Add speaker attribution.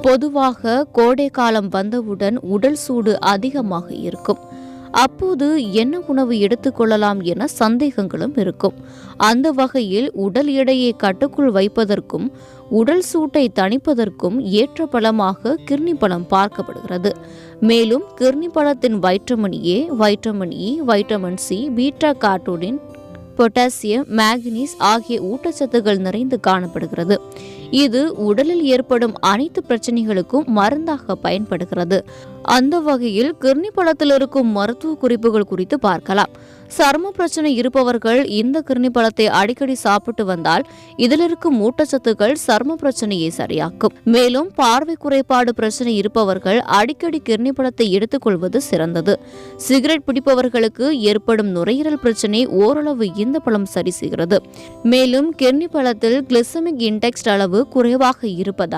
Speaker 1: பொதுவாக கோடை காலம் வந்தவுடன் உடல் சூடு அதிகமாக இருக்கும். அப்போது என்ன உணவு எடுத்துக்கொள்ளலாம் என சந்தேகங்களும் இருக்கும். அந்த வகையில் உடல் எடையை கட்டுக்குள் வைப்பதற்கும் உடல் சூட்டை தணிப்பதற்கும் ஏற்ற பழமாக கிர்னி பழம் பார்க்கப்படுகிறது. மேலும் கிர்னி பழத்தின் vitamin A, vitamin E, vitamin C, beta கார்டோனின், பொட்டாசியம், மேக்னீஸ் ஆகிய ஊட்டச்சத்துக்கள் நிறைந்து காணப்படுகிறது. இது உடலில் ஏற்படும் அனைத்து பிரச்சனைகளுக்கும் மருந்தாக பயன்படுகிறது. அந்த வகையில் கிர்னி பழத்தில் இருக்கும் மருத்துவ குறிப்புகள் குறித்து பார்க்கலாம். சரும பிரச்சனை இருப்பவர்கள் இந்த கிர்னி பழத்தை அடிக்கடி சாப்பிட்டு வந்தால் இதில் இருக்கும் ஊட்டச்சத்துக்கள் சரும பிரச்சனையை சரியாக்கும். மேலும் பார்வை குறைபாடு பிரச்சனை இருப்பவர்கள் அடிக்கடி கிர்னி பழத்தை எடுத்துக்கொள்வது சிறந்தது. சிகரெட் பிடிப்பவர்களுக்கு ஏற்படும் நுரையீரல் பிரச்சனை ஓரளவு இந்த பழம் சரி செய்கிறது. மேலும் கிர்னி பழத்தில் கிளிசமிக் இண்டெக்ஸ் அளவு குறைவாக இருப்பதால்